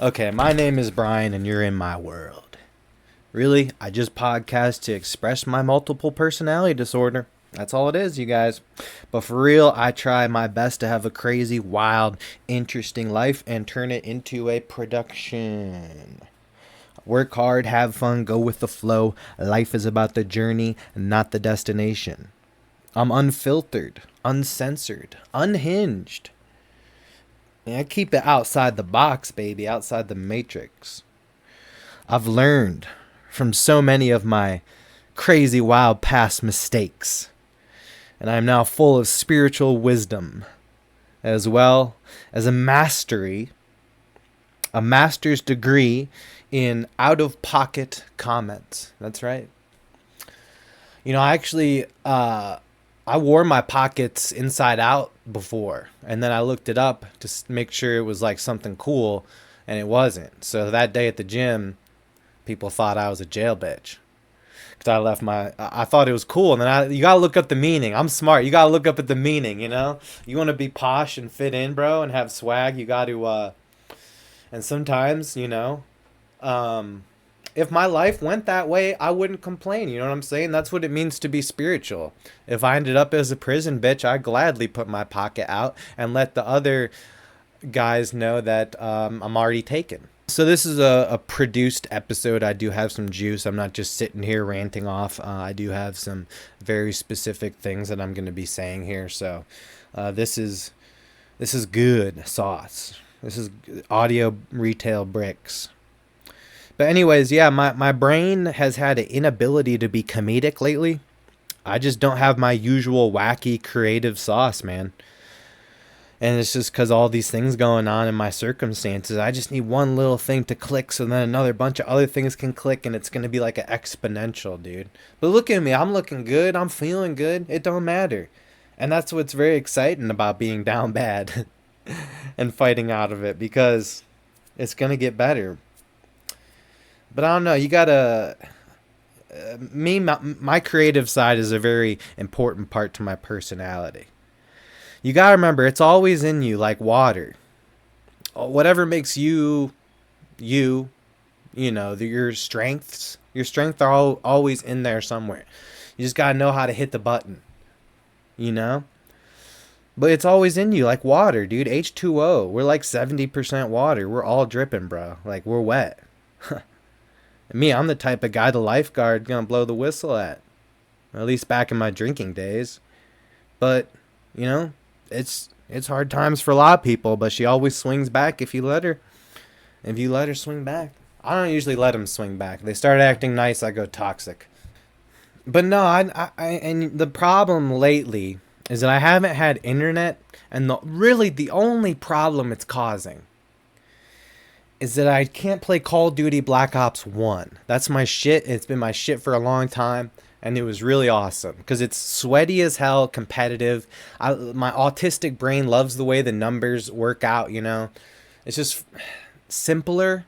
Okay, my name is Bryan and you're in my world. Really, I just podcast to express my multiple personality disorder. That's all it is, you guys. But for real, I try my best to have a crazy, wild, interesting life and turn it into a production. Work hard, have fun, go with the flow. Life is about the journey, not the destination. I'm unfiltered, uncensored, unhinged. And I keep it outside the box, baby, outside the matrix. I've learned from so many of my crazy, wild past mistakes. And I am now full of spiritual wisdom, as well as a master's degree in out-of-pocket comments. That's right. You know, I wore my pockets inside out before, and then I looked it up to make sure it was like something cool, and it wasn't. So that day at the gym, people thought I was a jail bitch because I thought it was cool, and then you gotta look up the meaning. I'm smart. You gotta look up at the meaning. You know, you want to be posh and fit in, bro, and have swag. You got to, and sometimes, if my life went that way, I wouldn't complain. You know what I'm saying? That's what it means to be spiritual. If I ended up as a prison bitch, I'd gladly put my pocket out and let the other guys know that I'm already taken. So this is a produced episode. I do have some juice. I'm not just sitting here ranting off. I do have some very specific things that I'm going to be saying here. So this is good sauce. This is audio retail bricks. But anyways, yeah, my brain has had an inability to be comedic lately. I just don't have my usual wacky creative sauce, man. And it's just because all these things going on in my circumstances. I just need one little thing to click so then another bunch of other things can click and it's going to be like an exponential, dude. But look at me. I'm looking good. I'm feeling good. It don't matter. And that's what's very exciting about being down bad and fighting out of it, because it's going to get better. But I don't know, you gotta, my creative side is a very important part to my personality. You gotta remember, it's always in you, like water. Whatever makes you, your strengths are always in there somewhere. You just gotta know how to hit the button, you know? But it's always in you, like water, dude. H2O, we're like 70% water. We're all dripping, bro. Like, we're wet. Me, I'm the type of guy the lifeguard gonna blow the whistle at least back in my drinking days. But, it's hard times for a lot of people, but she always swings back if you let her. If you let her swing back. I don't usually let them swing back. They start acting nice, I go toxic. But no, and the problem lately is that I haven't had internet, and the only problem it's causing is that I can't play Call of Duty Black Ops 1. That's my shit. It's been my shit for a long time, and it was really awesome because it's sweaty as hell, competitive. My autistic brain loves the way the numbers work out, It's just simpler,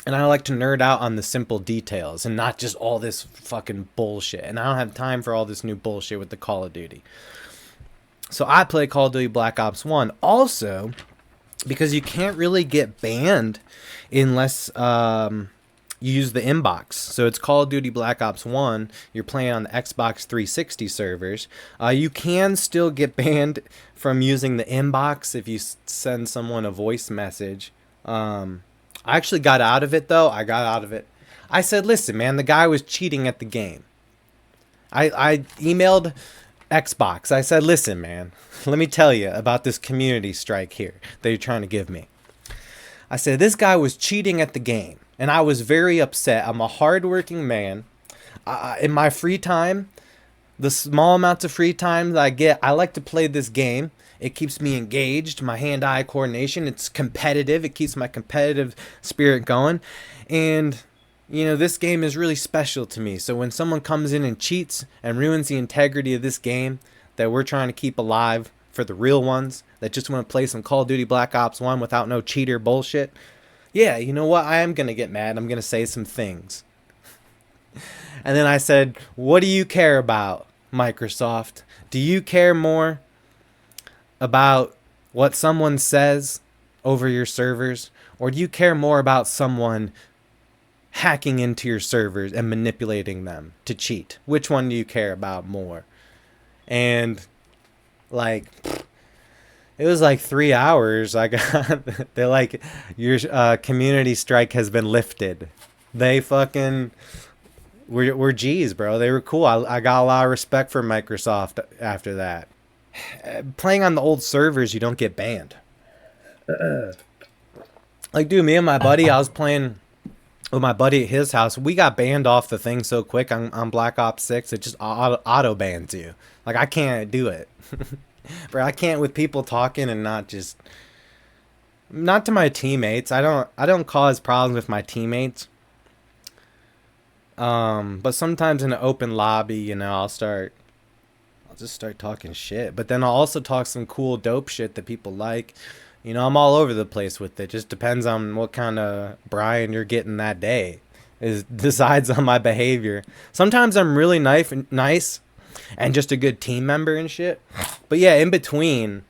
and I like to nerd out on the simple details and not just all this fucking bullshit. And I don't have time for all this new bullshit with the Call of Duty. So I play Call of Duty Black Ops 1. Also, because you can't really get banned unless you use the inbox. So it's Call of Duty Black Ops 1. You're playing on the Xbox 360 servers. You can still get banned from using the inbox if you send someone a voice message. I actually got out of it, though. I said, listen, man, the guy was cheating at the game. I emailed Xbox. I said, listen, man, let me tell you about this community strike here that you're trying to give me. I said, this guy was cheating at the game, and I was very upset. I'm a hardworking man. In my free time, the small amounts of free time that I get, I like to play this game. It keeps me engaged, my hand-eye coordination. It's competitive. It keeps my competitive spirit going. And this game is really special to me. So when someone comes in and cheats and ruins the integrity of this game that we're trying to keep alive for the real ones that just want to play some Call of Duty Black Ops 1 without no cheater bullshit, yeah, you know what? I am going to get mad. I'm going to say some things. And then I said, what do you care about, Microsoft? Do you care more about what someone says over your servers, Or do you care more about someone hacking into your servers and manipulating them to cheat? Which one do you care about more? And like, it was like 3 hours. I got, they're like, your community strike has been lifted. They fucking we're G's, bro. They were cool. I got a lot of respect for Microsoft after that. Playing on the old servers, you don't get banned. Like, dude, me and my buddy, I was playing with my buddy at his house. We got banned off the thing so quick on Black Ops 6. It just auto bans you. Like, I can't do it. Bro, I can't with people talking and not just... Not to my teammates. I don't cause problems with my teammates. But sometimes in an open lobby, you know, I'll just start talking shit. But then I'll also talk some cool, dope shit that people like. You know, I'm all over the place with it. Just depends on what kind of Bryan you're getting that day. It decides on my behavior. Sometimes I'm really nice and just a good team member and shit. But yeah, in between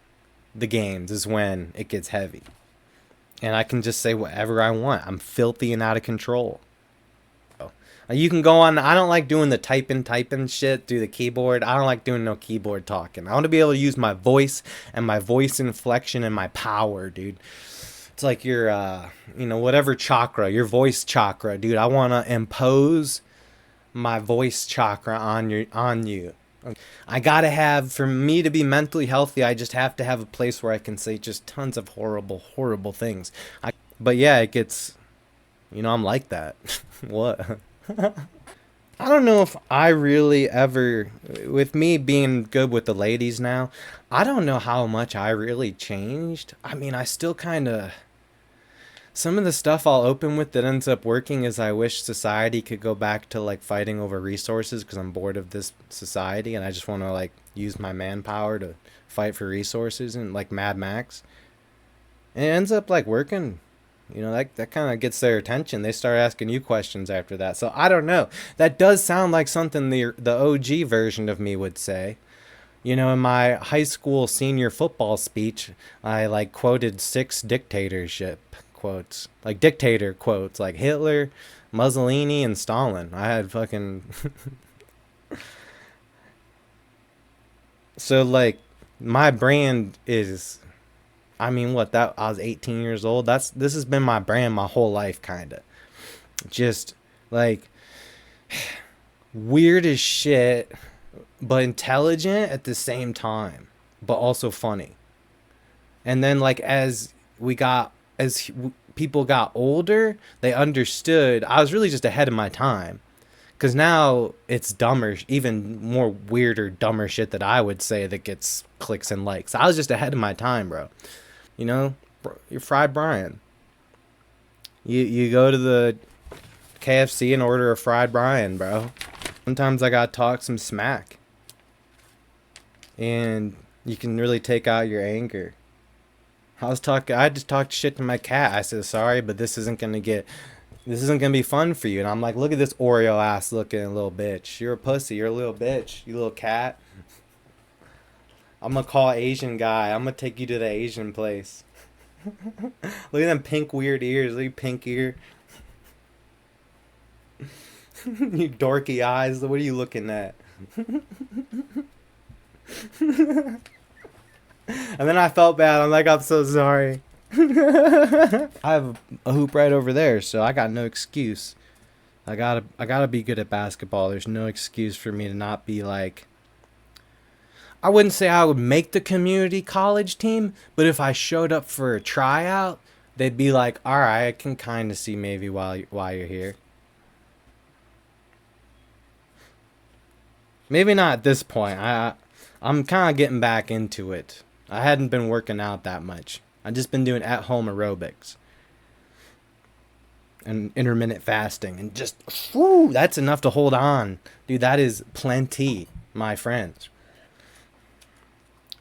the games is when it gets heavy. And I can just say whatever I want. I'm filthy and out of control. You can go on. I don't like doing the typing shit through the keyboard. I don't like doing no keyboard talking. I want to be able to use my voice and my voice inflection and my power, dude. It's like your, you know, whatever chakra, your voice chakra, dude. I want to impose my voice chakra on you. I gotta have, for me to be mentally healthy, I just have to have a place where I can say just tons of horrible things. But yeah, it gets, you know, I'm like that. What? I don't know if I really ever, with me being good with the ladies now, I don't know how much I really changed. I mean, I still kind of, some of the stuff I'll open with that ends up working is I wish society could go back to like fighting over resources because I'm bored of this society and I just want to like use my manpower to fight for resources and like Mad Max. And it ends up like working. You know, that kind of gets their attention. They start asking you questions after that. So I don't know. That does sound like something the OG version of me would say. You know, in my high school senior football speech, I like quoted 6 dictatorship quotes. Like dictator quotes. Like Hitler, Mussolini, and Stalin. I had fucking... So like, my brand is... I mean, what, that I was 18 years old. This has been my brand my whole life, kind of. Just like weird as shit, but intelligent at the same time, but also funny. And then like as people got older, they understood I was really just ahead of my time. Because now it's dumber, even more weirder, dumber shit that I would say that gets clicks and likes. I was just ahead of my time, bro. You know, you're fried Bryan. You go to the KFC and order a fried Bryan, bro. Sometimes I gotta talk some smack. And you can really take out your anger. I just talked shit to my cat. I said, sorry, but this isn't gonna be fun for you. And I'm like, look at this Oreo ass looking little bitch. You're a pussy. You're a little bitch. You little cat. I'm gonna call Asian guy. I'm gonna take you to the Asian place. Look at them pink weird ears. Look at pink ear. You dorky eyes. What are you looking at? And then I felt bad. I'm like, I'm so sorry. I have a hoop right over there, so I got no excuse. I gotta be good at basketball. There's no excuse for me to not be like... I wouldn't say I would make the community college team, but if I showed up for a tryout, they'd be like, all right, I can kind of see maybe why you're here. Maybe not at this point. I'm kind of getting back into it. I hadn't been working out that much. I've just been doing at-home aerobics and intermittent fasting, and just, whew, that's enough to hold on. Dude, that is plenty, my friends.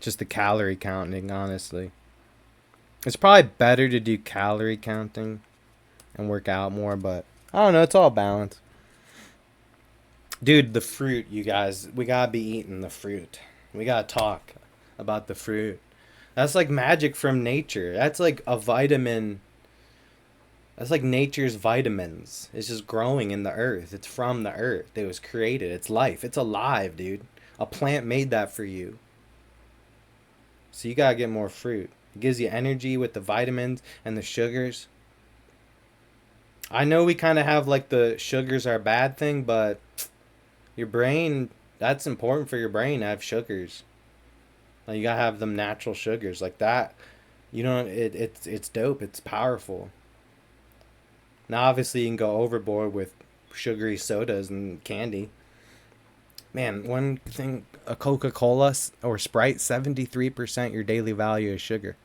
Just the calorie counting, honestly. It's probably better to do calorie counting and work out more, but I don't know, it's all balance. Dude, the fruit, you guys, we gotta be eating the fruit. We gotta talk about the fruit. That's like magic from nature. That's like a vitamin That's like nature's vitamins. It's just growing in the earth. It's from the earth. It was created. It's life. It's alive, dude. A plant made that for you. So you gotta get more fruit. It gives you energy with the vitamins and the sugars. I know we kind of have like the sugars are a bad thing, but your brain, that's important for your brain to have sugars. Like you gotta have them natural sugars like that. You know, it's dope. It's powerful. Now, obviously, you can go overboard with sugary sodas and candy. Man, one thing, a Coca Cola or Sprite, 73% your daily value is sugar.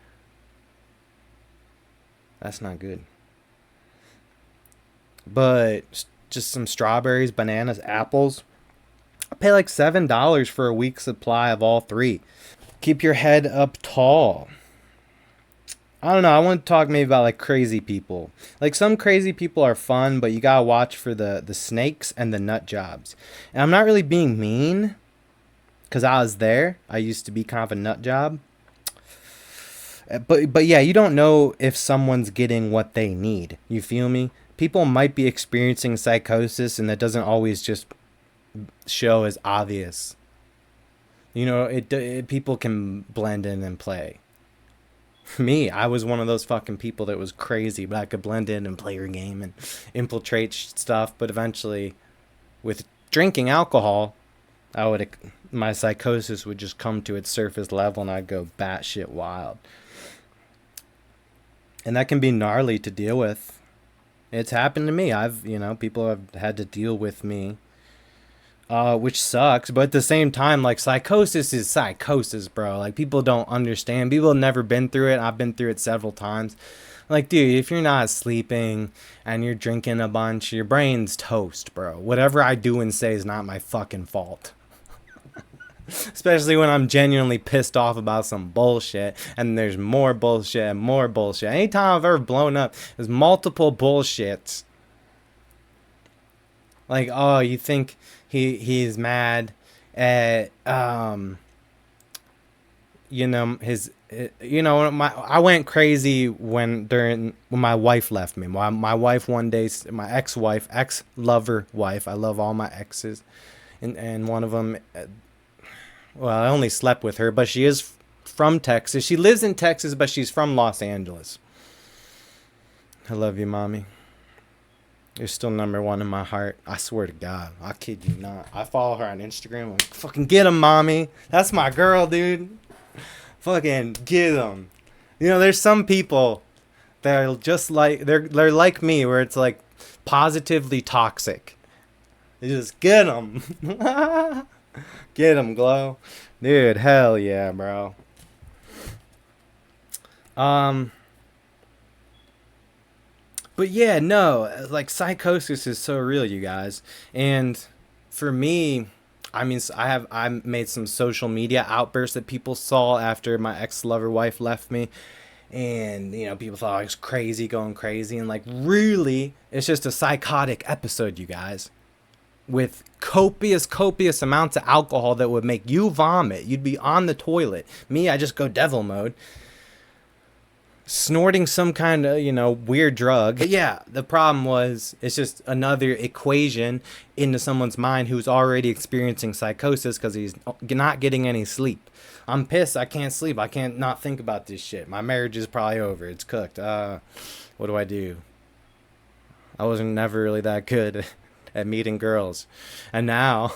That's not good. But just some strawberries, bananas, apples. I pay like $7 for a week's supply of all three. Keep your head up tall. I don't know. I want to talk maybe about like crazy people. Like some crazy people are fun, but you gotta watch for the snakes and the nut jobs. And I'm not really being mean, cause I was there. I used to be kind of a nut job. But yeah, you don't know if someone's getting what they need. You feel me? People might be experiencing psychosis, and that doesn't always just show as obvious. You know, people can blend in and play. Me, I was one of those fucking people that was crazy, but I could blend in and play your game and infiltrate stuff. But eventually, with drinking alcohol, my psychosis would just come to its surface level, and I'd go batshit wild. And that can be gnarly to deal with. It's happened to me. People have had to deal with me, which sucks. But at the same time, like, psychosis is psychosis, bro. Like, people don't understand. People have never been through it. I've been through it several times. Like, dude, if you're not sleeping and you're drinking a bunch, your brain's toast, bro. Whatever I do and say is not my fucking fault. Especially when I'm genuinely pissed off about some bullshit, and there's more bullshit and more bullshit. Anytime I've ever blown up, there's multiple bullshits. Like, oh, you think he's mad at I went crazy when my wife left me. My wife one day, my ex-lover wife. I love all my exes, and one of them. Well, I only slept with her, but she is from Texas. She lives in Texas, but she's from Los Angeles. I love you, mommy. You're still number one in my heart. I swear to God. I kid you not. I follow her on Instagram. I'm like, fucking get him, mommy. That's my girl, dude. Fucking get him. You know, there's some people that are just like, they're like me, where it's like positively toxic. You just get him. Get him, Glow. Dude, hell yeah, bro. But yeah, no, like psychosis is so real, you guys. And for me, I made some social media outbursts that people saw after my ex-lover wife left me. And, people thought I was crazy, going crazy. And like, really, it's just a psychotic episode, you guys. With copious amounts of alcohol that would make you vomit. You'd be on the toilet. Me, I just go devil mode. Snorting some kind of, weird drug. But yeah, the problem was, it's just another equation into someone's mind who's already experiencing psychosis because he's not getting any sleep. I'm pissed. I can't sleep. I can't not think about this shit. My marriage is probably over. It's cooked. What do I do? I wasn't never really that good at meeting girls, and now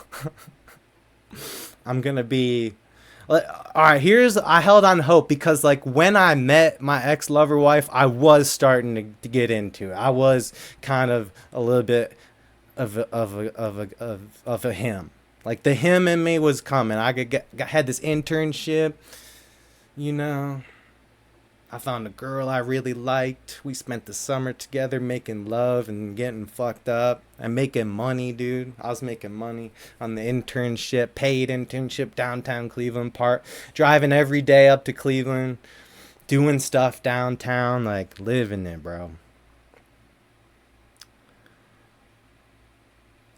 I'm gonna be all right. I held on hope because like when I met my ex-lover wife, I was starting to get into it. I was kind of a little bit of a him. Like the him in me was coming. Had this internship, I found a girl I really liked. We spent the summer together making love and getting fucked up and making money, dude. I was making money on the internship, paid internship downtown Cleveland Park. Driving every day up to Cleveland, doing stuff downtown, like living it, bro.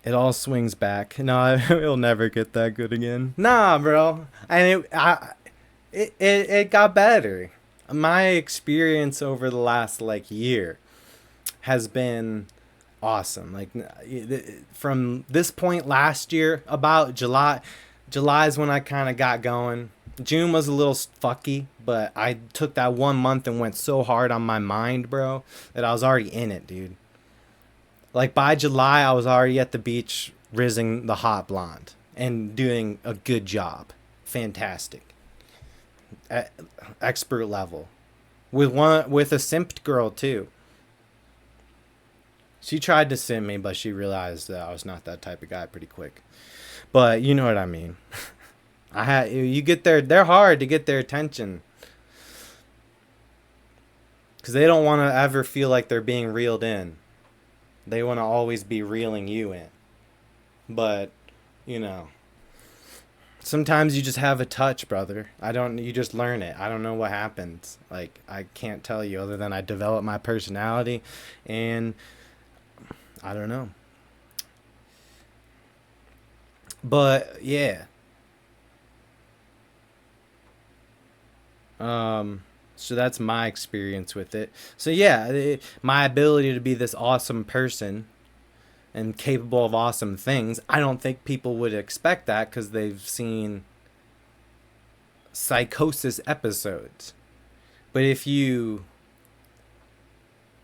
It all swings back. No, it'll never get that good again. Nah, bro. And it got better. My experience over the last like year has been awesome. Like from this point last year, about July is when I kind of got going. June was a little fucky, but I took that 1 month and went so hard on my mind, bro, that I was already in it, dude. Like by July, I was already at the beach rizzing the hot blonde and doing a good job. Fantastic. Expert level. With a simped girl too. She tried to simp me, but she realized that I was not that type of guy pretty quick. But you know what I mean. You get they're hard to get their attention. Cuz they don't want to ever feel like they're being reeled in. They want to always be reeling you in. But, you know, sometimes you just have a touch, brother. You just learn it. I don't know what happens. Like, I can't tell you other than I develop my personality and I don't know. But, yeah. So that's my experience with it. So yeah, my ability to be this awesome person and capable of awesome things, I don't think people would expect that because they've seen psychosis episodes. But if you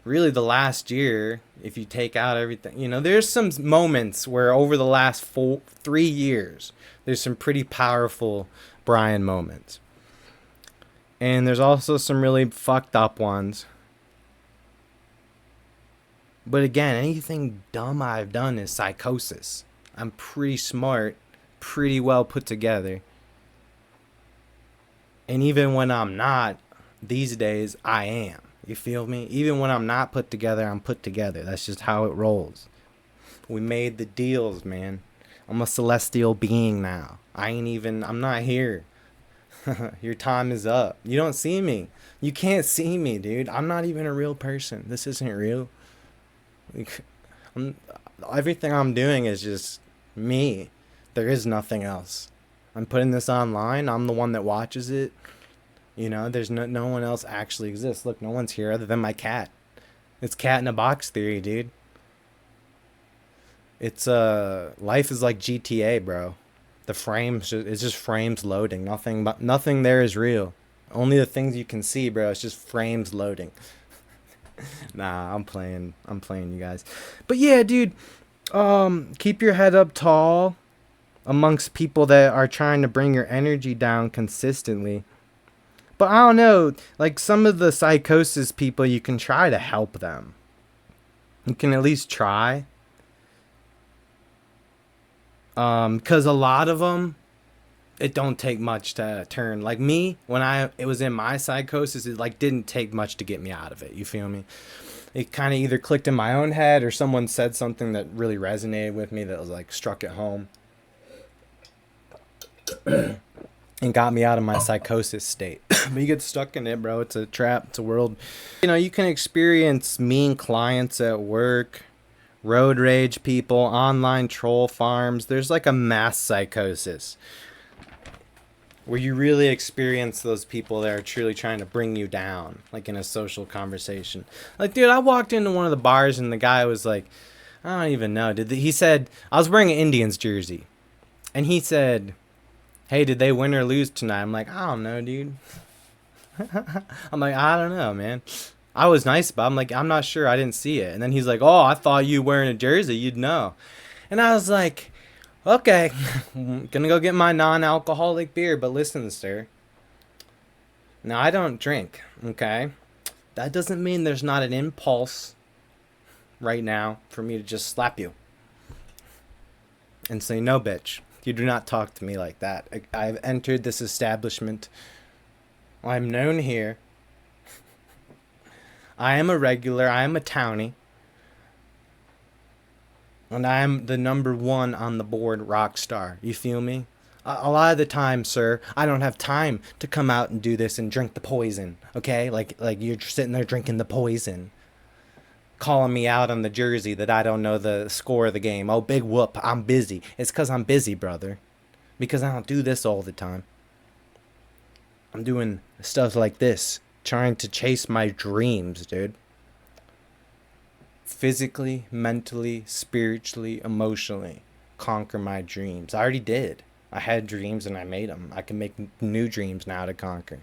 really the last year, if you take out everything, there's some moments where over the last 3 years, there's some pretty powerful Bryan moments. And there's also some really fucked up ones. But again, anything dumb I've done is psychosis. I'm pretty smart, pretty well put together. And even when I'm not, these days, I am. You feel me? Even when I'm not put together, I'm put together. That's just how it rolls. We made the deals, man. I'm a celestial being now. I'm not here. Your time is up. You don't see me. You can't see me, dude. I'm not even a real person. This isn't real. Everything I'm doing is just me. There is nothing else. I'm putting this online. I'm the one that watches it. There's no one else actually exists. Look, no one's here other than my cat. It's cat in a box theory, dude. It's life is like GTA, bro. The frames, it's just frames loading. Nothing there is real. Only the things you can see, bro. It's just frames loading. Nah, I'm playing, you guys. But yeah, dude, keep your head up tall amongst people that are trying to bring your energy down consistently. But I don't know, like some of the psychosis people, you can try to help them. You can at least try. Because a lot of them, it don't take much to turn. Like me, when it was in my psychosis, it like didn't take much to get me out of it. You feel me? It kind of either clicked in my own head or someone said something that really resonated with me that was like struck at home and got me out of my psychosis state. But you get stuck in it, bro. It's a trap. It's a world. You can experience mean clients at work, road rage people, online troll farms. There's like a mass psychosis where you really experience those people that are truly trying to bring you down, like in a social conversation. Like, dude, I walked into one of the bars and the guy was like, I don't even know. He said, I was wearing an Indians jersey. And he said, hey, did they win or lose tonight? I'm like, I don't know, dude. I'm like, I don't know, man. I was nice about it. I'm like, I'm not sure. I didn't see it. And then he's like, oh, I thought you wearing a jersey. You'd know. And I was like, okay, gonna go get my non-alcoholic beer. But listen, sir. Now, I don't drink, okay? That doesn't mean there's not an impulse right now for me to just slap you and say, no, bitch. You do not talk to me like that. I've entered this establishment. I'm known here. I am a regular. I am a townie. And I am the #1 on the board rock star. You feel me? A lot of the time, sir, I don't have time to come out and do this and drink the poison. Okay? Like you're sitting there drinking the poison. Calling me out on the jersey that I don't know the score of the game. Oh, big whoop. I'm busy. It's because I'm busy, brother. Because I don't do this all the time. I'm doing stuff like this. Trying to chase my dreams, dude. physically, mentally, spiritually, emotionally conquer my dreams. I already did. I had dreams and I made them. I can make new dreams now to conquer.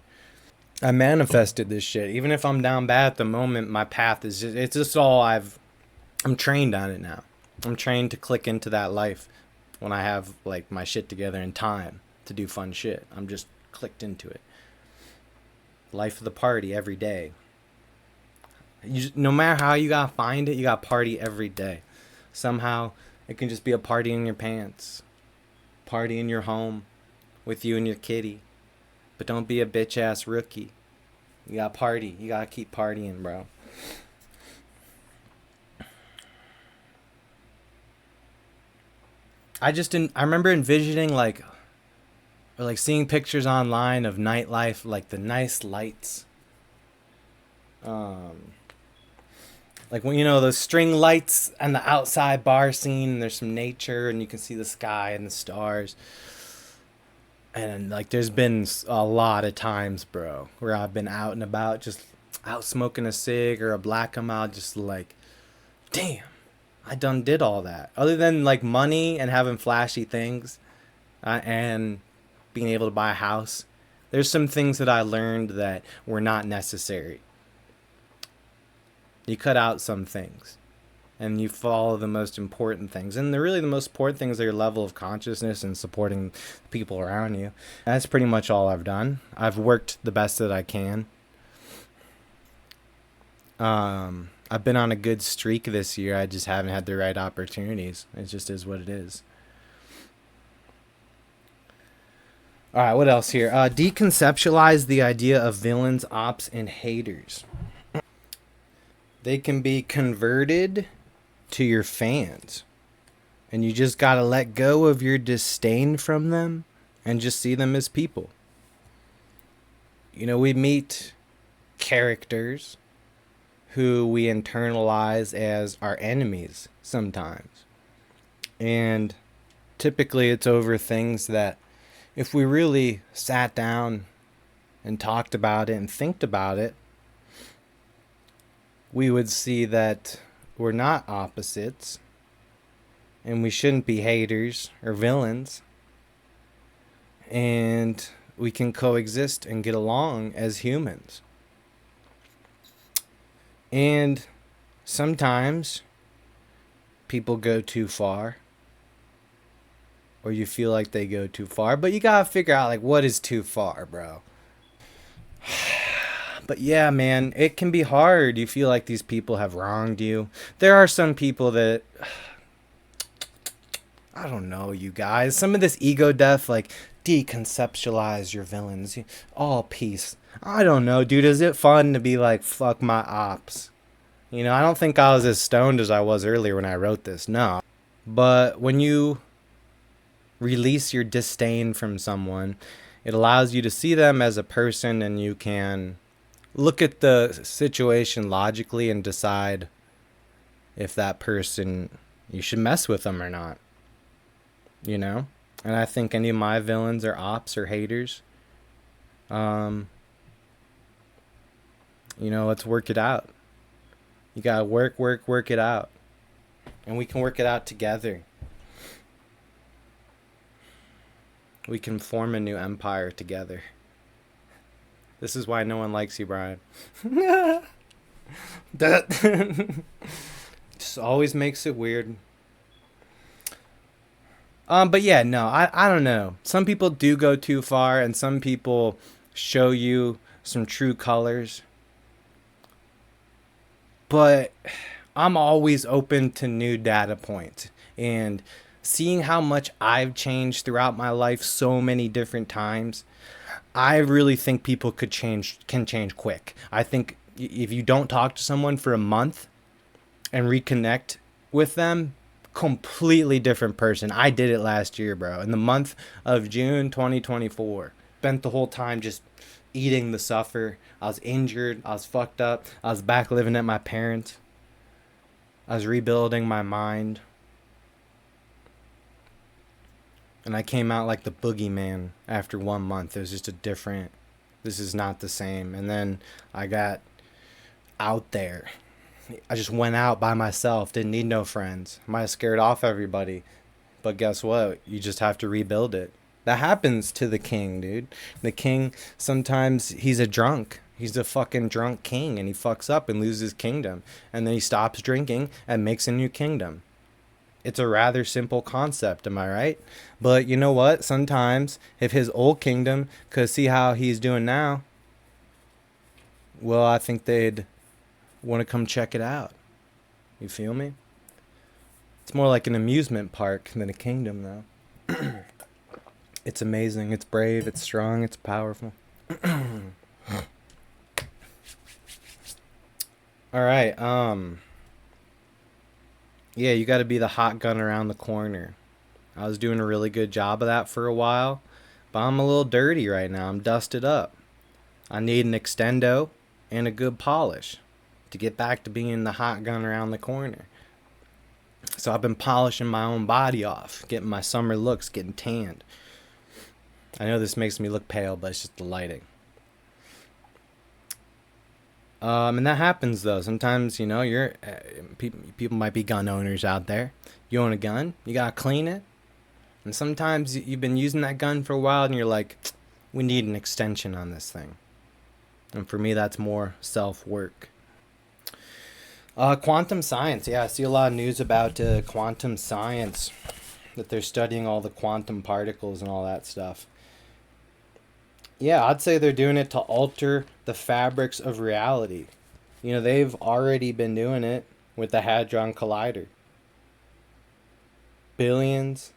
I manifested this shit. Even if I'm down bad at the moment, my path is just, it's just all I'm trained on it now. I'm trained to click into that life when I have like my shit together in time to do fun shit. I'm just clicked into it. Life of the party every day. No matter how you gotta find it, you gotta party every day. Somehow, it can just be a party in your pants, party in your home, with you and your kitty. But don't be a bitch ass rookie. You gotta party. You gotta keep partying, bro. I remember envisioning like, or like seeing pictures online of nightlife, like the nice lights. Um, like when those string lights and the outside bar scene, and there's some nature, and you can see the sky and the stars. And like, there's been a lot of times, bro, where I've been out and about, just out smoking a cig or a black and mild, just like, damn, I done did all that. Other than like money and having flashy things, and being able to buy a house, there's some things that I learned that were not necessary. You cut out some things and you follow the most important things. And really the most important things are your level of consciousness and supporting people around you. And that's pretty much all I've done. I've worked the best that I can. I've been on a good streak this year. I just haven't had the right opportunities. It just is what it is. All right, what else here? Deconceptualize the idea of villains, ops, and haters. They can be converted to your fans. And you just got to let go of your disdain from them and just see them as people. We meet characters who we internalize as our enemies sometimes. And typically it's over things that if we really sat down and talked about it and think about it, we would see that we're not opposites and we shouldn't be haters or villains, and we can coexist and get along as humans. And sometimes people go too far, or you feel like they go too far, but you gotta figure out like what is too far, bro. But yeah, man, it can be hard. You feel like these people have wronged you. There are some people that, I don't know, you guys. Some of this ego death, like deconceptualize your villains, all peace. I don't know, dude. Is it fun to be like, fuck my ops? I don't think I was as stoned as I was earlier when I wrote this. No. But when you release your disdain from someone, it allows you to see them as a person, and you can look at the situation logically and decide if that person, you should mess with them or not. And I think any of my villains are ops or haters. Let's work it out. You gotta work it out. And we can work it out together. We can form a new empire together. This is why no one likes you, Bryan. That just always makes it weird. But yeah, no, I don't know. Some people do go too far, and some people show you some true colors. But I'm always open to new data points, and seeing how much I've changed throughout my life so many different times, I really think people can change quick. I think if you don't talk to someone for a month and reconnect with them, completely different person. I did it last year, bro. In the month of June 2024. Spent the whole time just eating the suffer. I was injured. I was fucked up. I was back living at my parents'. I was rebuilding my mind. And I came out like the boogeyman after 1 month. It was just this is not the same. And then I got out there. I just went out by myself, didn't need no friends. Might have scared off everybody. But guess what? You just have to rebuild it. That happens to the king, dude. The king, sometimes he's a drunk. He's a fucking drunk king and he fucks up and loses kingdom. And then he stops drinking and makes a new kingdom. It's a rather simple concept, am I right? But you know what? Sometimes if his old kingdom could see how he's doing now, well, I think they'd want to come check it out. You feel me? It's more like an amusement park than a kingdom, though. It's amazing. It's brave. It's strong. It's powerful. All right. Yeah, you got to be the hot gun around the corner. I was doing a really good job of that for a while, but I'm a little dirty right now. I'm dusted up. I need an extendo and a good polish to get back to being the hot gun around the corner. So I've been polishing my own body off, getting my summer looks, getting tanned. I know this makes me look pale, but it's just the lighting. And that happens though. Sometimes, you're people might be gun owners out there. You own a gun, you gotta clean it. And sometimes you've been using that gun for a while, and you're like, we need an extension on this thing. And for me, that's more self-work. Quantum science. Yeah, I see a lot of news about quantum science, that they're studying all the quantum particles and all that stuff. Yeah, I'd say they're doing it to alter the fabrics of reality. They've already been doing it with the Hadron Collider. Billions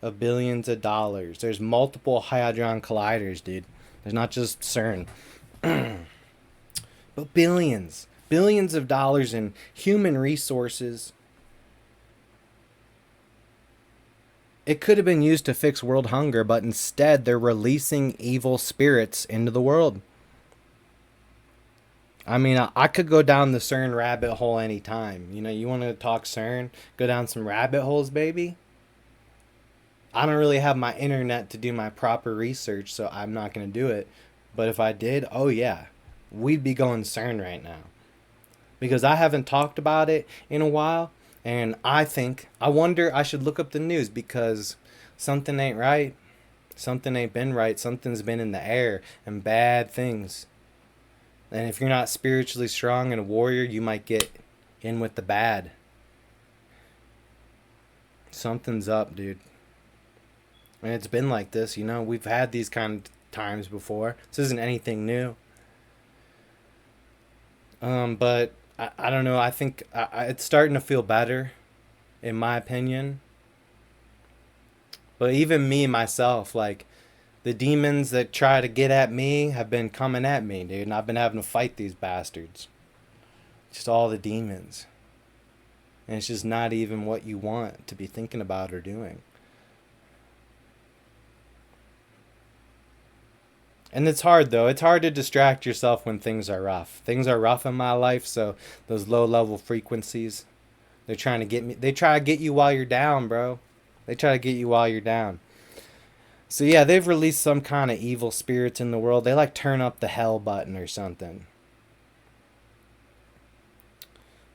of dollars. There's multiple Hadron Colliders, dude. There's not just CERN. But billions of dollars in human resources. It could have been used to fix world hunger, but instead they're releasing evil spirits into the world. I mean, I could go down the CERN rabbit hole anytime. You want to talk CERN? Go down some rabbit holes, baby? I don't really have my internet to do my proper research, so I'm not going to do it. But if I did, oh yeah, we'd be going CERN right now. Because I haven't talked about it in a while. And I wonder, I should look up the news, because something ain't right. Something ain't been right. Something's been in the air, and bad things. And if you're not spiritually strong and a warrior, you might get in with the bad. Something's up, dude. And it's been like this, we've had these kind of times before. This isn't anything new. But I don't know. I think it's starting to feel better, in my opinion. But even me, myself, like, the demons that try to get at me have been coming at me, dude. And I've been having to fight these bastards. Just all the demons. And it's just not even what you want to be thinking about or doing. And it's hard, though. It's hard to distract yourself when things are rough. Things are rough in my life, so those low-level frequencies, they're trying to get me. They try to get you while you're down, bro. They try to get you while you're down. So yeah, they've released some kind of evil spirits in the world. They like turn up the hell button or something.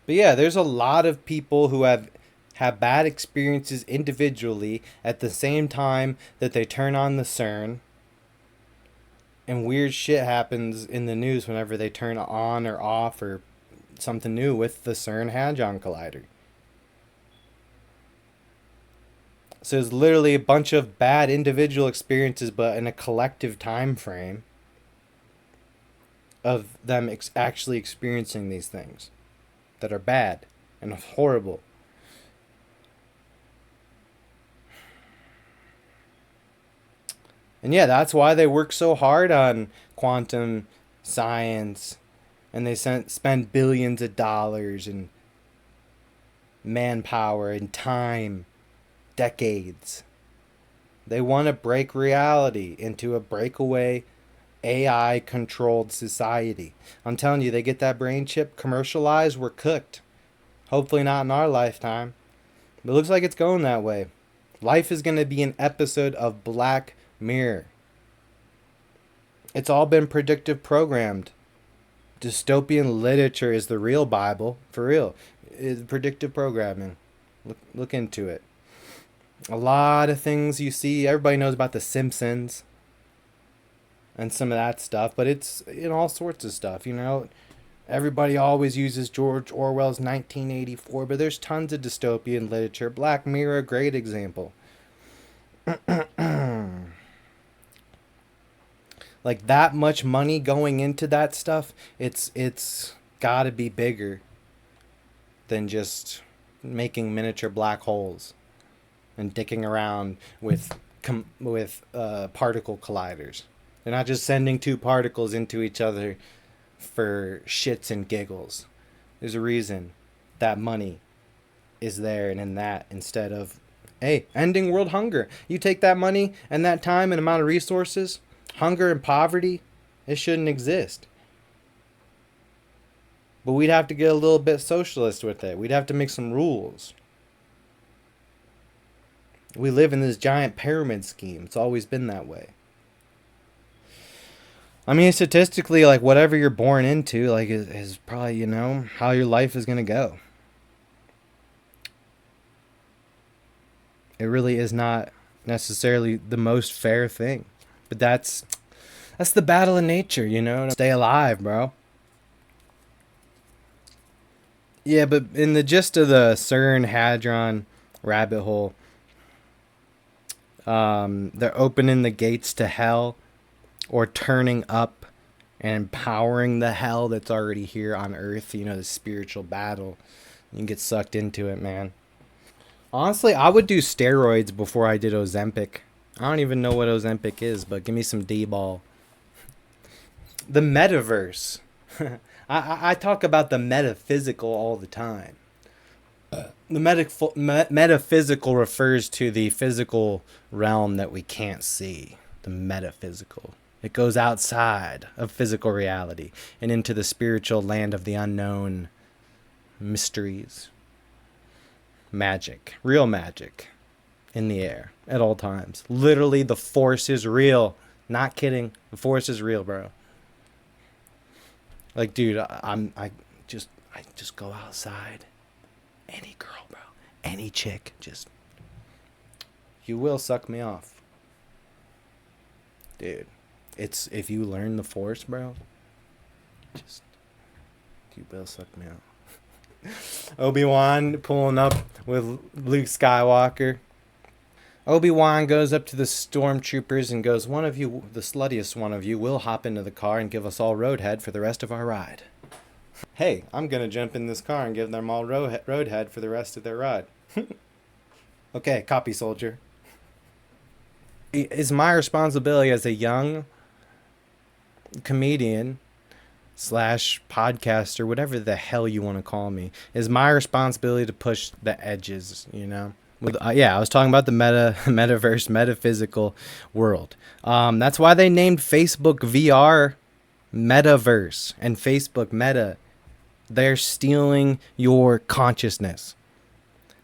But yeah, there's a lot of people who have bad experiences individually at the same time that they turn on the CERN. And weird shit happens in the news whenever they turn on or off or something new with the CERN Hadron Collider. So it's literally a bunch of bad individual experiences, but in a collective time frame of them actually experiencing these things that are bad and horrible. And yeah, that's why they work so hard on quantum science, and they spend billions of dollars and manpower and time, decades. They want to break reality into a breakaway AI controlled society. I'm telling you, they get that brain chip commercialized, we're cooked. Hopefully not in our lifetime. But it looks like it's going that way. Life is going to be an episode of Black Mirror. It's all been predictive programmed Dystopian literature is the real Bible, for real. It's predictive programming. Look into it. A lot of things you see, everybody knows about The Simpsons and some of that stuff, but it's in all sorts of stuff, you know. Everybody always uses George Orwell's 1984, but there's tons of dystopian literature. Black Mirror, great example. Like that much money going into that stuff, it's got to be bigger than just making miniature black holes and dicking around with particle colliders. They're not just sending two particles into each other for shits and giggles. There's a reason that money is there and in that, instead of, hey, ending world hunger. You take that money and that time and amount of resources, hunger and poverty, it shouldn't exist. But we'd have to get a little bit socialist with it. We'd have to make some rules. We live in this giant pyramid scheme. It's always been that way. I mean, statistically, like, whatever you're born into, like, is probably, you know, how your life is going to go. It really is not necessarily the most fair thing. But that's the battle of nature, you know? Stay alive, bro. Yeah, but in the gist of the CERN Hadron rabbit hole, they're opening the gates to hell, or turning up and empowering the hell that's already here on Earth. You know, the spiritual battle. You can get sucked into it, man. Honestly, I would do steroids before I did Ozempic. I don't even know what Ozempic is, but give me some D-ball. The metaverse. I talk about the metaphysical all the time. The metaphysical refers to the physical realm that we can't see. The metaphysical. It goes outside of physical reality and into the spiritual land of the unknown. Mysteries. Magic. Real magic. In the air. At all times. Literally, the force is real. Not kidding. The force is real, bro. Like, dude, I just go outside. Any girl, bro. Any chick. Just. You will suck me off. Dude. It's, if you learn the force, bro. Just. You will suck me off. Obi-Wan pulling up with Luke Skywalker. Obi-Wan goes up to the stormtroopers and goes, one of you, the sluttiest one of you, will hop into the car and give us all roadhead for the rest of our ride. Hey, I'm going to jump in this car and give them all roadhead for the rest of their ride. Okay, copy, soldier. It's my responsibility as a young comedian / podcaster, whatever the hell you want to call me, is my responsibility to push the edges, you know? I was talking about the metaverse, metaphysical world. That's why they named Facebook VR Metaverse and Facebook Meta. They're stealing your consciousness.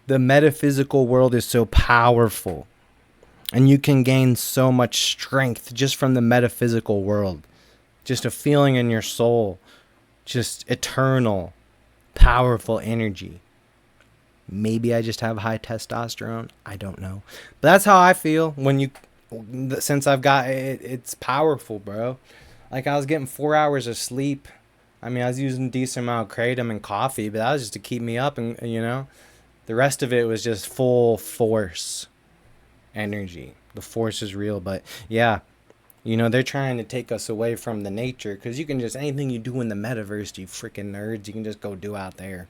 The metaphysical world is so powerful, and you can gain so much strength just from the metaphysical world. Just a feeling in your soul, just eternal, powerful energy. Maybe I just have high testosterone. I don't know. But that's how I feel since I've got it. It's powerful, bro. Like, I was getting 4 hours of sleep. I mean, I was using a decent amount of kratom and coffee, but that was just to keep me up. And, you know, the rest of it was just full force energy. The force is real. But yeah, you know, they're trying to take us away from the nature, because you can just, anything you do in the metaverse, you freaking nerds, you can just go do out there.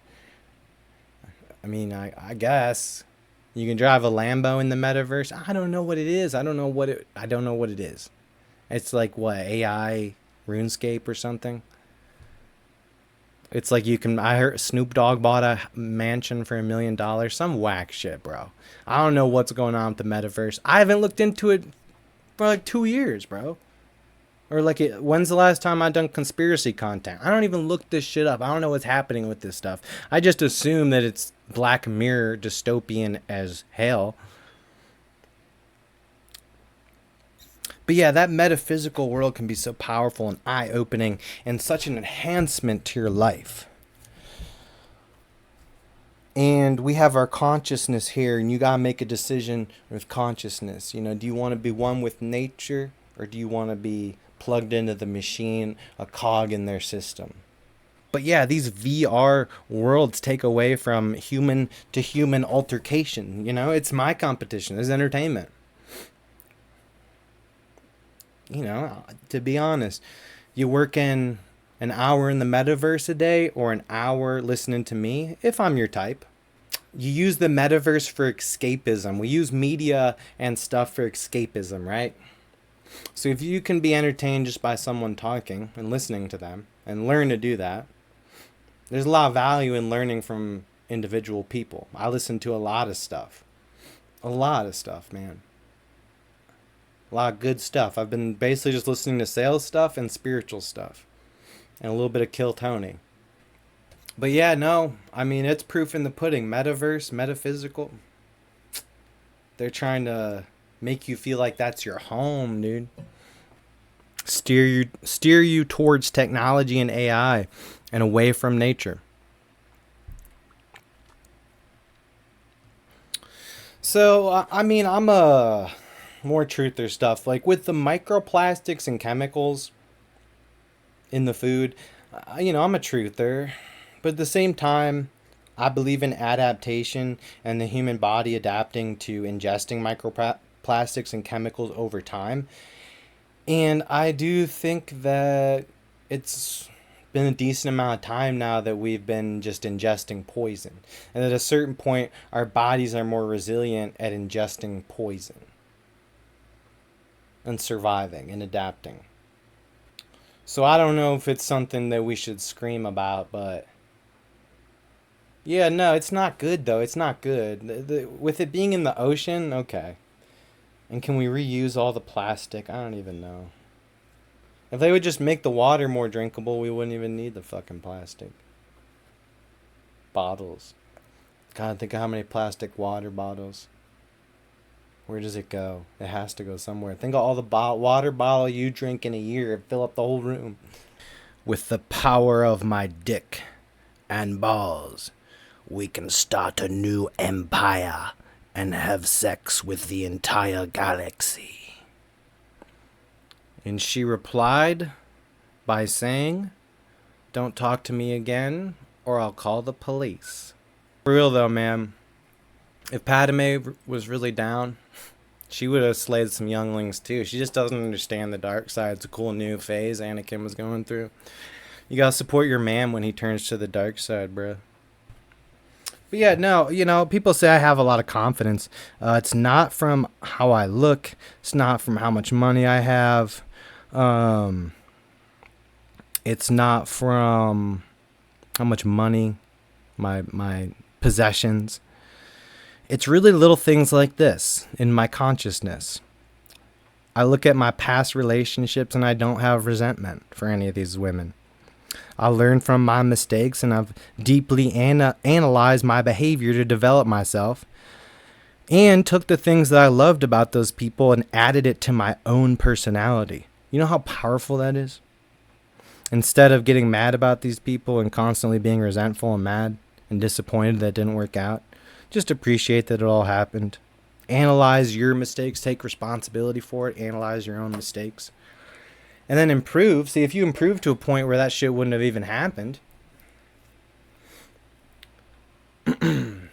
I mean, I guess you can drive a Lambo in the metaverse. I don't know what it is. I don't know what it is. It's like, what, AI RuneScape or something? It's like I heard Snoop Dogg bought a mansion for $1 million. Some whack shit, bro. I don't know what's going on with the metaverse. I haven't looked into it for like 2 years, bro. Or like, when's the last time I've done conspiracy content? I don't even look this shit up. I don't know what's happening with this stuff. I just assume that it's Black Mirror dystopian as hell. But yeah, that metaphysical world can be so powerful and eye-opening and such an enhancement to your life. And we have our consciousness here, and you gotta make a decision with consciousness. You know, do you want to be one with nature, or do you want to be plugged into the machine, a cog in their system? But yeah, these VR worlds take away from human to human altercation. You know, it's my competition, it's entertainment. You know, to be honest, you work in an hour in the metaverse a day or an hour listening to me, if I'm your type. You use the metaverse for escapism. We use media and stuff for escapism, right? So if you can be entertained just by someone talking and listening to them and learn to do that, there's a lot of value in learning from individual people. I listen to a lot of stuff. A lot of stuff, man. A lot of good stuff. I've been basically just listening to sales stuff and spiritual stuff. And a little bit of Kill Tony. But yeah, no, I mean, it's proof in the pudding. Metaverse, metaphysical. They're trying to make you feel like that's your home, dude. Steer you towards technology and AI and away from nature. So, I mean, I'm a more truther stuff. Like with the microplastics and chemicals in the food, you know, I'm a truther. But at the same time, I believe in adaptation and the human body adapting to ingesting microplastics and chemicals over time. And I do think that it's been a decent amount of time now that we've been just ingesting poison. And at a certain point, our bodies are more resilient at ingesting poison and surviving and adapting. So I don't know if it's something that we should scream about, but yeah, no, it's not good though. It's not good. With it being in the ocean, okay. And can we reuse all the plastic? I don't even know. If they would just make the water more drinkable, we wouldn't even need the fucking plastic bottles. God, think of how many plastic water bottles. Where does it go? It has to go somewhere. Think of all the water bottle you drink in a year and fill up the whole room. With the power of my dick and balls, we can start a new empire and have sex with the entire galaxy. And she replied by saying, "Don't talk to me again or I'll call the police." For real though, man. If Padme was really down, she would have slayed some younglings too. She just doesn't understand the dark side. It's a cool new phase Anakin was going through. You gotta support your man when he turns to the dark side, bro. But yeah, no, you know, people say I have a lot of confidence. It's not from how I look. It's not from how much money I have. It's not from how much money, my possessions. It's really little things like this in my consciousness. I look at my past relationships and I don't have resentment for any of these women. I learned from my mistakes and I've deeply analyzed my behavior to develop myself and took the things that I loved about those people and added it to my own personality. You know how powerful that is? Instead of getting mad about these people and constantly being resentful and mad and disappointed that it didn't work out, just appreciate that it all happened. Analyze your mistakes, take responsibility for it, analyze your own mistakes. And then improve. See, if you improve to a point where that shit wouldn't have even happened, then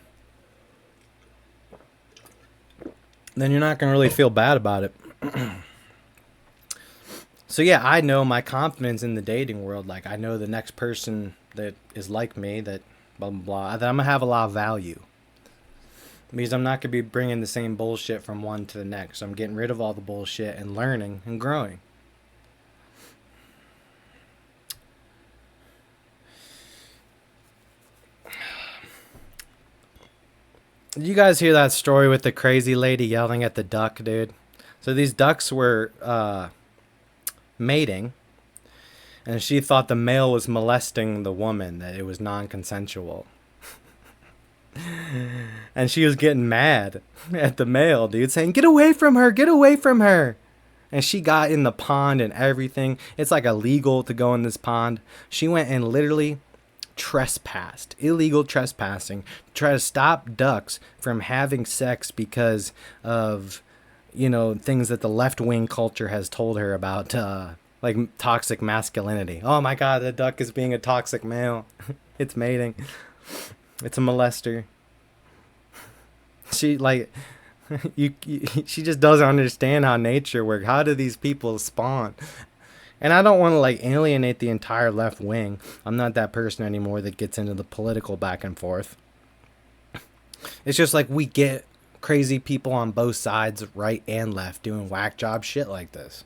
you're not going to really feel bad about it. So yeah, I know my confidence in the dating world. Like, I know the next person that is like me, that blah, blah, blah, that I'm going to have a lot of value. Because I'm not going to be bringing the same bullshit from one to the next. I'm getting rid of all the bullshit and learning and growing. Did you guys hear that story with the crazy lady yelling at the duck, dude? So these ducks were mating, and she thought the male was molesting the woman, that it was non-consensual. And she was getting mad at the male, dude, saying, "Get away from her, get away from her." And she got in the pond and everything. It's like illegal to go in this pond. She went and literally trespassed, illegal trespassing, to try to stop ducks from having sex because of, things that the left wing culture has told her about, like toxic masculinity. Oh my God, the duck is being a toxic male. It's mating. It's a molester. She like she just doesn't understand how nature works. How do these people spawn? And I don't want to like alienate the entire left wing. I'm not that person anymore that gets into the political back and forth. It's just like we get crazy people on both sides, right and left, doing whack job shit like this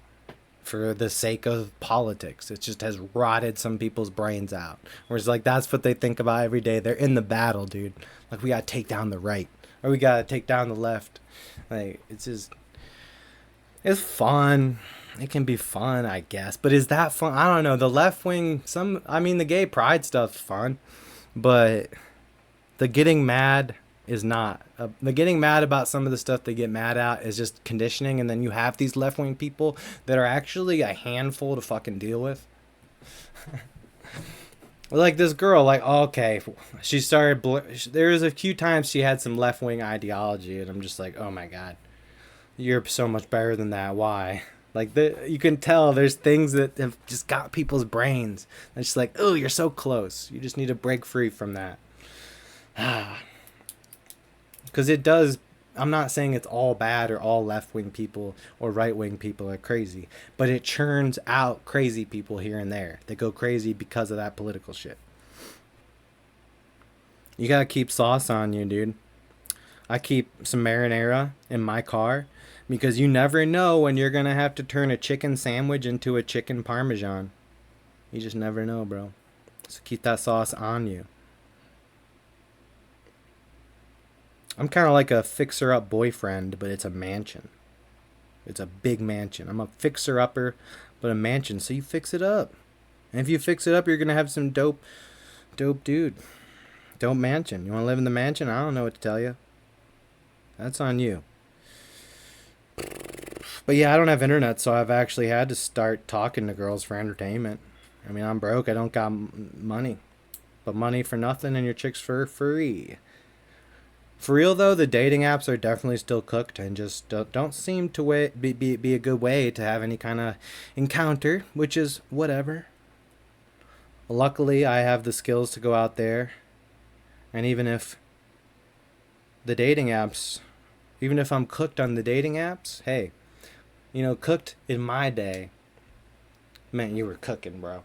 for the sake of politics. It just has rotted some people's brains out. Whereas like that's what they think about every day. They're in the battle, dude. Like we gotta take down the right, or we gotta take down the left. Like it's fun. It can be fun, I guess. But is that fun? I don't know. The left wing, the gay pride stuff's fun, but the getting mad is not. The getting mad about some of the stuff they get mad at is just conditioning, and then you have these left wing people that are actually a handful to fucking deal with. Like this girl, like, okay, she started. There was a few times she had some left wing ideology, and I'm just like, oh my God, you're so much better than that. Why? Like you can tell there's things that have just got people's brains. It's just like, oh, you're so close. You just need to break free from that. Because it does. I'm not saying it's all bad or all left-wing people or right-wing people are crazy, but it churns out crazy people here and there. They go crazy because of that political shit. You gotta keep sauce on you, dude. I keep some marinara in my car because you never know when you're gonna have to turn a chicken sandwich into a chicken parmesan. You just never know, bro. So keep that sauce on you. I'm kind of like a fixer-up boyfriend, but it's a mansion. It's a big mansion. I'm a fixer-upper, but a mansion, so you fix it up. And if you fix it up, you're going to have some dope dude. Dope mansion. You want to live in the mansion? I don't know what to tell you. That's on you. But yeah, I don't have internet, so I've actually had to start talking to girls for entertainment. I mean, I'm broke. I don't got money. But money for nothing and your chicks for free. For real though, the dating apps are definitely still cooked and just don't seem to be a good way to have any kind of encounter, which is whatever. Luckily, I have the skills to go out there, and even if the dating apps, even if I'm cooked on the dating apps, hey, cooked in my day meant you were cooking, bro.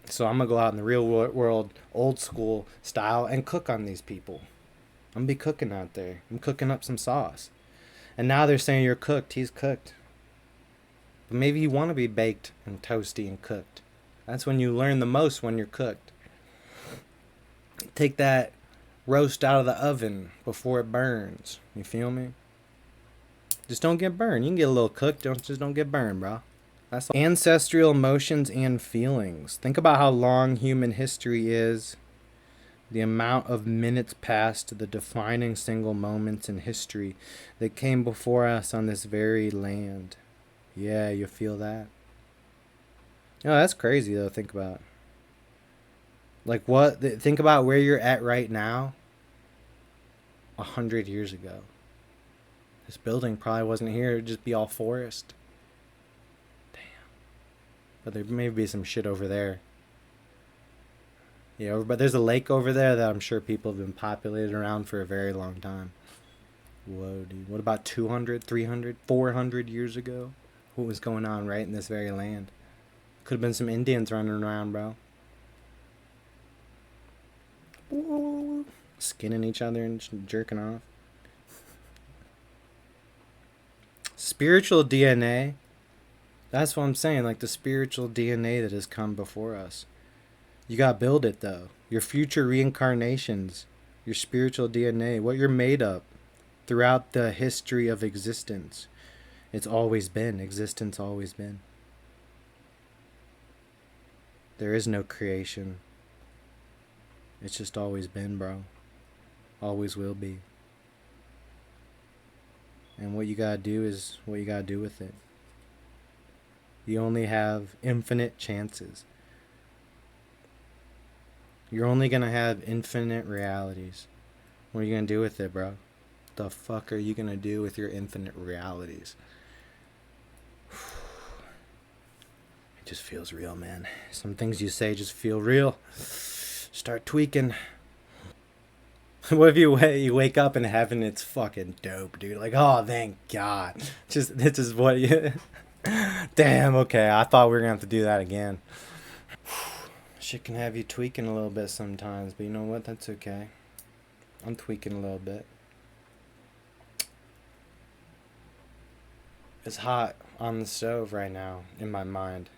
So I'm gonna go out in the real world, old school style, and cook on these people. I'm gonna be cooking out there. I'm cooking up some sauce. And now they're saying you're cooked. He's cooked. But maybe you want to be baked and toasty and cooked. That's when you learn the most, when you're cooked. Take that roast out of the oven before it burns. You feel me? Just don't get burned. You can get a little cooked. Just don't get burned, bro. That's all. Ancestral emotions and feelings. Think about how long human history is. The amount of minutes past the defining single moments in history that came before us on this very land. Yeah, you feel that? That's crazy though, think about. Like think about where you're at right now 100 years ago. This building probably wasn't here, it'd just be all forest. Damn. But there may be some shit over there. Yeah, but there's a lake over there that I'm sure people have been populated around for a very long time. Whoa, dude. What about 200, 300, 400 years ago? What was going on right in this very land? Could have been some Indians running around, bro. Skinning each other and jerking off. Spiritual DNA. That's what I'm saying, like the spiritual DNA that has come before us. You gotta build it though. Your future reincarnations, your spiritual DNA, what you're made of throughout the history of existence. It's always been. Existence always been. There is no creation. It's just always been, bro. Always will be. And what you gotta do is what you gotta do with it. You only have infinite chances. You're only gonna have infinite realities. What are you gonna do with it, bro? The fuck are you gonna do with your infinite realities? It just feels real, man. Some things you say just feel real. Start tweaking. What if you wake up in heaven? It's fucking dope, dude. Like, oh, thank God. Just this is what you. Damn. Okay, I thought we were gonna have to do that again. Shit can have you tweaking a little bit sometimes, but you know what? That's okay. I'm tweaking a little bit. It's hot on the stove right now in my mind.